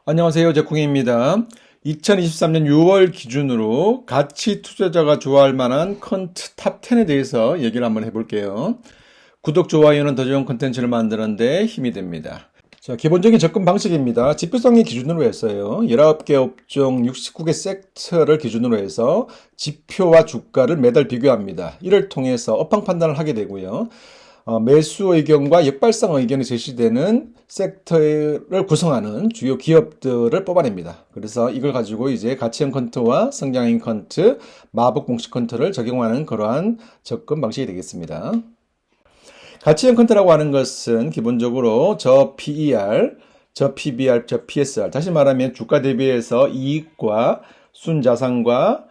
안녕하세요. 제콩입니다. 2023년 6월 기준으로 가치 투자자가 좋아할 만한 컨트 탑 10에 대해서 얘기를 한번 해볼게요. 구독, 좋아요는 더 좋은 컨텐츠를 만드는 데 힘이 됩니다. 자, 기본적인 접근 방식입니다. 지표성의 기준으로 해서요. 19개 업종 69개 섹터를 기준으로 해서 지표와 주가를 매달 비교합니다. 이를 통해서 업황 판단을 하게 되고요. 매수 의견과 역발상 의견이 제시되는 섹터를 구성하는 주요 기업들을 뽑아냅니다. 그래서 이걸 가지고 이제 가치형 컨트와 성장형 컨트, 마법 공식 컨트를 적용하는 그러한 접근 방식이 되겠습니다. 가치형 컨트라고 하는 것은 기본적으로 저 PER, 저 PBR, 저 PSR, 다시 말하면 주가 대비해서 이익과 순자산과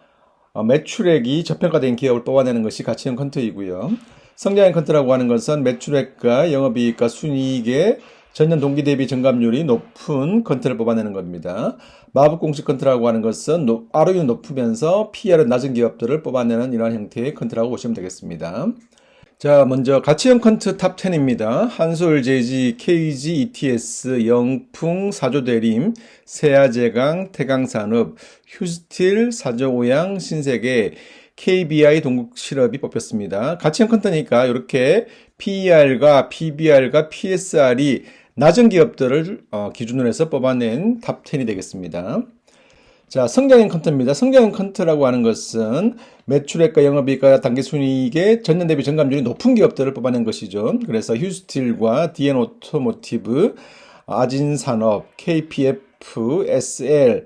매출액이 저평가된 기업을 뽑아내는 것이 가치형 컨트이고요. 성장형 컨트라고 하는 것은 매출액과 영업이익과 순이익의 전년 동기 대비 증감률이 높은 컨트를 뽑아내는 겁니다. 마법 공식 컨트라고 하는 것은 ROE는 높으면서 PER은 낮은 기업들을 뽑아내는 이러한 형태의 컨트라고 보시면 되겠습니다. 자, 먼저 가치형 컨트 탑 10입니다. 한솔제지, KG, ETS, 영풍, 사조대림, 세아제강, 태강산업, 휴스틸, 사조오양, 신세계, KBI, 동국실업이 뽑혔습니다. 가치형 컨트니까 이렇게 PER과 PBR과 PSR이 낮은 기업들을 기준으로 해서 뽑아낸 탑 10이 되겠습니다. 자, 성장형 컨트입니다. 성장형 컨트라고 하는 것은 매출액과 영업이익과 당기순이익의 전년 대비 증감률이 높은 기업들을 뽑아낸 것이죠. 그래서 휴스틸과 DN오토모티브, 아진산업, KPF, SL,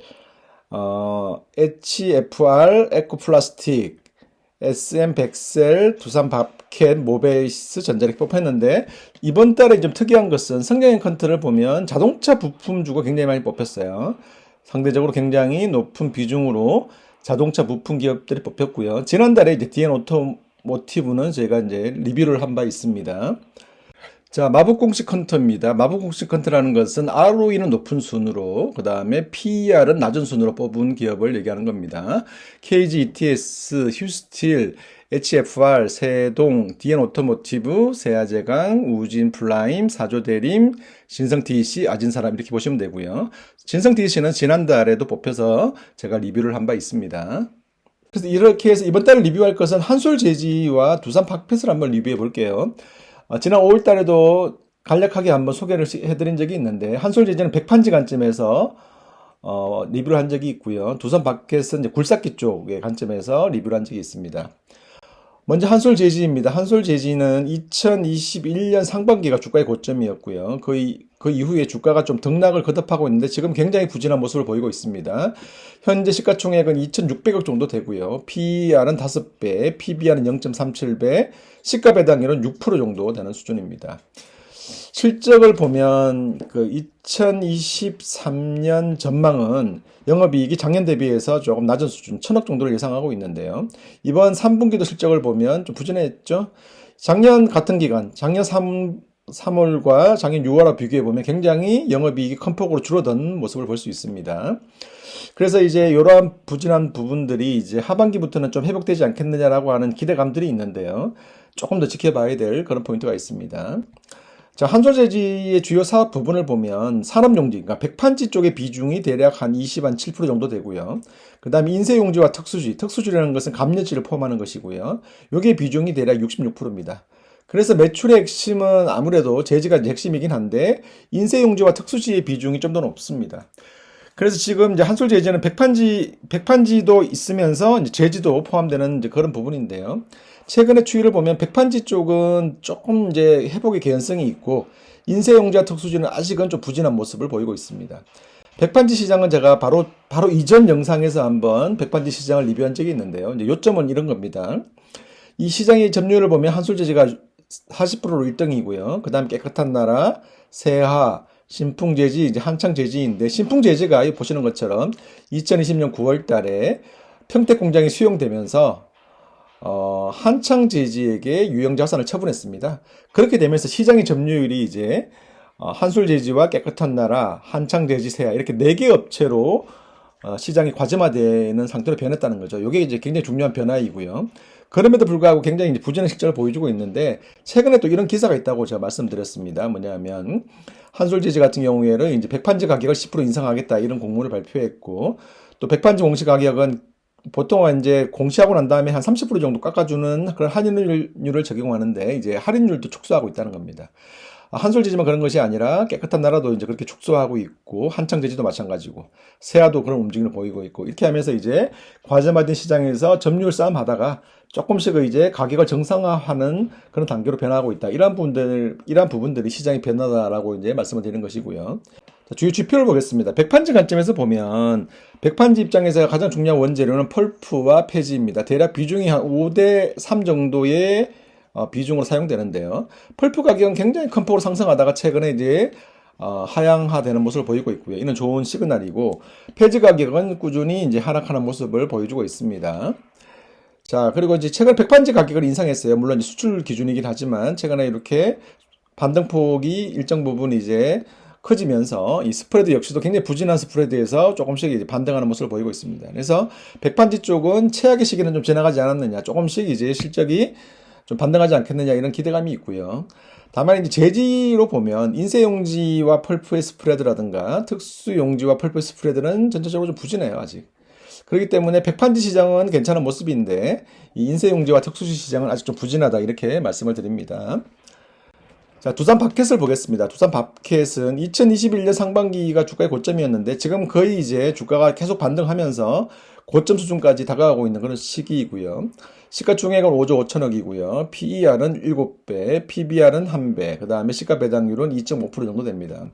HFR, 에코플라스틱, SM100셀, 두산밥켓, 모베이스, 전자력 뽑혔는데 이번 달에 좀 특이한 것은 성장형 컨트를 보면 자동차 부품주가 굉장히 많이 뽑혔어요. 상대적으로 굉장히 높은 비중으로 자동차 부품 기업들이 뽑혔고요. 지난달에 이제 DN 오토모티브는 제가 이제 리뷰를 한 바 있습니다. 자, 마법 공식 컨트입니다. 마법 공식 컨트라는 것은 ROE는 높은 순으로, 그 다음에 PER은 낮은 순으로 뽑은 기업을 얘기하는 겁니다. KG, ETS, 휴스틸, HFR, 세동, DN 오토모티브, 세아제강, 우진 플라임, 사조대림, 진성 TEC, 아진사람 이렇게 보시면 되고요. 진성 TEC는 지난달에도 뽑혀서 제가 리뷰를 한 바 있습니다. 그래서 이렇게 해서 이번 달에 리뷰할 것은 한솔제지와 두산팍펫을 한번 리뷰해 볼게요. 지난 5월 달에도 간략하게 한번 소개를 해드린 적이 있는데 한솔제지는 백판지 관점에서 리뷰를 한 적이 있고요. 두산팍펫은 이제 굴삭기 쪽의 관점에서 리뷰를 한 적이 있습니다. 먼저 한솔제지입니다. 한솔제지는 2021년 상반기가 주가의 고점이었고요. 그 이후에 주가가 좀 등락을 거듭하고 있는데 지금 굉장히 부진한 모습을 보이고 있습니다. 현재 시가총액은 2,600억 정도 되고요. PER은 5배, PBR은 0.37배, 시가 배당률은 6% 정도 되는 수준입니다. 실적을 보면 그 2023년 전망은 영업이익이 작년 대비해서 조금 낮은 수준, 1,000억 정도를 예상하고 있는데요. 이번 3분기도 실적을 보면 좀 부진했죠. 작년 같은 기간, 작년 3월과 작년 6월과 비교해 보면 굉장히 영업이익이 큰 폭으로 줄어든 모습을 볼 수 있습니다. 그래서 이제 이러한 부진한 부분들이 이제 하반기부터는 좀 회복되지 않겠느냐라고 하는 기대감들이 있는데요. 조금 더 지켜봐야 될 그런 포인트가 있습니다. 자, 한솔제지의 주요 사업 부분을 보면 산업용지, 그러니까 백판지 쪽의 비중이 대략 한 7% 정도 되고요. 그 다음에 인쇄용지와 특수지, 특수지라는 것은 감려지를 포함하는 것이고요. 여기에 비중이 대략 66%입니다. 그래서 매출의 핵심은 아무래도 제지가 핵심이긴 한데 인쇄용지와 특수지의 비중이 좀 더 높습니다. 그래서 지금 이제 한솔제지는 백판지도 있으면서 이제 제지도 포함되는 이제 그런 부분인데요. 최근의 추이를 보면 백판지 쪽은 조금 이제 회복의 개연성이 있고 인쇄용지와 특수지는 아직은 좀 부진한 모습을 보이고 있습니다. 백판지 시장은 제가 바로 이전 영상에서 한번 백판지 시장을 리뷰한 적이 있는데요. 이제 요점은 이런 겁니다. 이 시장의 점유율을 보면 한솔제지가 40%로 1등이고요. 그 다음 깨끗한 나라, 세하, 신풍제지, 이제 한창제지인데 신풍제지가 보시는 것처럼 2020년 9월 달에 평택 공장이 수용되면서 한창제지에게 유형자산을 처분했습니다. 그렇게 되면서 시장의 점유율이 이제 한솔제지와 깨끗한 나라, 한창제지, 세아 이렇게 4개 업체로 시장이 과점화되는 상태로 변했다는 거죠. 이게 이제 굉장히 중요한 변화이고요. 그럼에도 불구하고 굉장히 이제 부진한 실적을 보여주고 있는데 최근에 또 이런 기사가 있다고 제가 말씀드렸습니다. 뭐냐면 한솔지지 같은 경우에는 이제 백판지 가격을 10% 인상하겠다 이런 공문을 발표했고 또 백판지 공시 가격은 보통 이제 공시하고 난 다음에 한 30% 정도 깎아주는 그런 할인율을 적용하는데 이제 할인율도 축소하고 있다는 겁니다. 한솔지지만 그런 것이 아니라 깨끗한 나라도 이제 그렇게 축소하고 있고 한창제지도 마찬가지고 세아도 그런 움직임을 보이고 있고 이렇게 하면서 이제 과점화된 시장에서 점유율 싸움 하다가 조금씩 이제 가격을 정상화하는 그런 단계로 변화하고 있다. 이러한 부분들이 시장의 변화다라고 이제 말씀을 드리는 것이고요. 자, 주요 지표를 보겠습니다. 백판지 관점에서 보면 백판지 입장에서 가장 중요한 원재료는 펄프와 폐지입니다. 대략 비중이 한 5대 3 정도의 비중으로 사용되는데요. 펄프 가격은 굉장히 큰 폭으로 상승하다가 최근에 이제 하향화되는 모습을 보이고 있고요. 이는 좋은 시그널이고 폐지 가격은 꾸준히 이제 하락하는 모습을 보여주고 있습니다. 자, 그리고 이제 최근 백판지 가격을 인상했어요. 물론 수출 기준이긴 하지만 최근에 이렇게 반등폭이 일정 부분 이제 커지면서 이 스프레드 역시도 굉장히 부진한 스프레드에서 조금씩 이제 반등하는 모습을 보이고 있습니다. 그래서 백판지 쪽은 최악의 시기는 좀 지나가지 않았느냐, 조금씩 이제 실적이 좀 반등하지 않겠느냐 이런 기대감이 있고요. 다만 이제 재지로 보면 인쇄용지와 펄프의 스프레드라든가 특수용지와 펄프의 스프레드는 전체적으로 좀 부진해요 아직. 그렇기 때문에 백판지 시장은 괜찮은 모습인데 이 인쇄용지와 특수시 시장은 아직 좀 부진하다 이렇게 말씀을 드립니다. 자, 두산 밥켓을 보겠습니다. 두산 밥켓은 2021년 상반기가 주가의 고점이었는데 지금 거의 이제 주가가 계속 반등하면서 고점 수준까지 다가가고 있는 그런 시기이고요. 시가총액은 5조 5천억이고요. PER은 7배, PBR은 1배, 그 다음에 시가 배당률은 2.5% 정도 됩니다.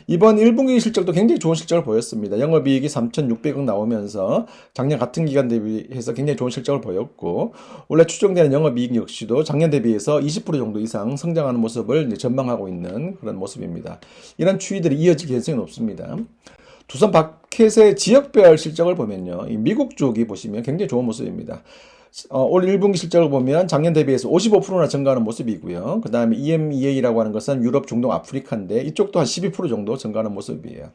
이번 1분기 실적도 굉장히 좋은 실적을 보였습니다. 영업이익이 3,600억 나오면서 작년 같은 기간 대비해서 굉장히 좋은 실적을 보였고 원래 추정되는 영업이익 역시도 작년 대비해서 20% 정도 이상 성장하는 모습을 이제 전망하고 있는 그런 모습입니다. 이런 추이들이 이어질 가능성이 높습니다. 두산 밥켓의 지역별 실적을 보면요. 이 미국 쪽이 보시면 굉장히 좋은 모습입니다. 올 1분기 실적을 보면 작년 대비해서 55%나 증가하는 모습이고요. 그 다음에 EMEA라고 하는 것은 유럽, 중동, 아프리카인데 이쪽도 한 12% 정도 증가하는 모습이에요.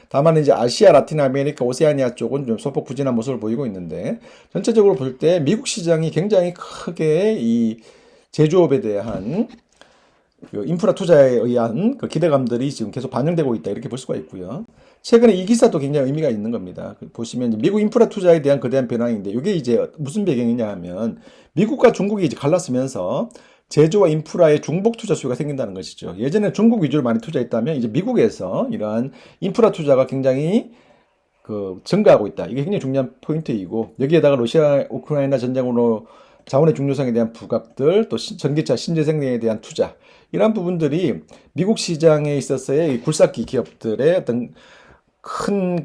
다만 이제 아시아, 라틴 아메리카, 오세아니아 쪽은 좀 소폭 부진한 모습을 보이고 있는데 전체적으로 볼 때 미국 시장이 굉장히 크게 이 제조업에 대한 그 인프라 투자에 의한 그 기대감들이 지금 계속 반영되고 있다 이렇게 볼 수가 있고요. 최근에 이 기사도 굉장히 의미가 있는 겁니다. 보시면 미국 인프라 투자에 대한 거대한 변화인데 이게 이제 무슨 배경이냐 하면 미국과 중국이 이제 갈랐으면서 제조와 인프라의 중복 투자 수요가 생긴다는 것이죠. 예전에 중국 위주로 많이 투자했다면 이제 미국에서 이러한 인프라 투자가 굉장히 증가하고 있다. 이게 굉장히 중요한 포인트이고 여기에다가 러시아 우크라이나 전쟁으로 자원의 중요성에 대한 부각들, 또 전기차 신재생에 대한 투자 이러한 부분들이 미국 시장에 있어서의 굴삭기 기업들의 어떤 큰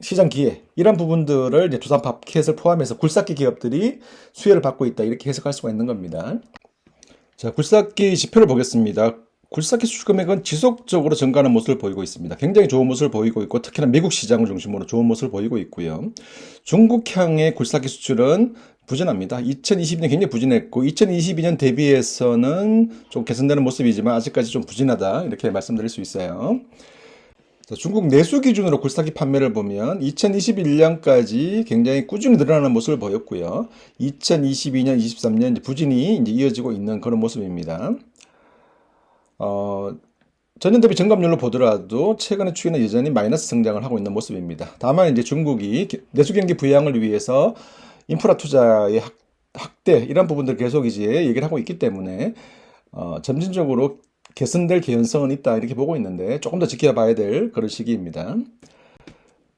시장 기회 이런 부분들을 이제 두산 밥켓을 포함해서 굴삭기 기업들이 수혜를 받고 있다 이렇게 해석할 수가 있는 겁니다. 자, 굴삭기 지표를 보겠습니다. 굴삭기 수출 금액은 지속적으로 증가하는 모습을 보이고 있습니다. 굉장히 좋은 모습을 보이고 있고 특히나 미국 시장을 중심으로 좋은 모습을 보이고 있고요. 중국향의 굴삭기 수출은 부진합니다. 2022년 굉장히 부진했고 2022년 대비해서는 좀 개선되는 모습이지만 아직까지 좀 부진하다 이렇게 말씀드릴 수 있어요. 중국 내수 기준으로 굴삭기 판매를 보면 2021년까지 굉장히 꾸준히 늘어나는 모습을 보였고요. 2022년, 23년 부진이 이제 이어지고 있는 그런 모습입니다. 전년 대비 증감률로 보더라도 최근의 추이는 여전히 마이너스 성장을 하고 있는 모습입니다. 다만 이제 중국이 내수 경기 부양을 위해서 인프라 투자의 확대 이런 부분들 계속 이제 얘기를 하고 있기 때문에 점진적으로 개선될 개연성은 있다 이렇게 보고 있는데 조금 더 지켜봐야 될 그런 시기입니다.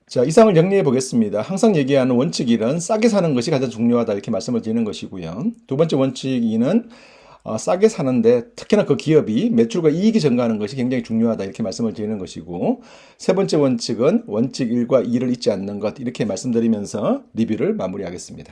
자, 이상을 정리해 보겠습니다. 항상 얘기하는 원칙 1은 싸게 사는 것이 가장 중요하다 이렇게 말씀을 드리는 것이고요. 두 번째 원칙 2는 싸게 사는데 특히나 그 기업이 매출과 이익이 증가하는 것이 굉장히 중요하다 이렇게 말씀을 드리는 것이고 세 번째 원칙은 원칙 1과 2를 잊지 않는 것 이렇게 말씀드리면서 리뷰를 마무리하겠습니다.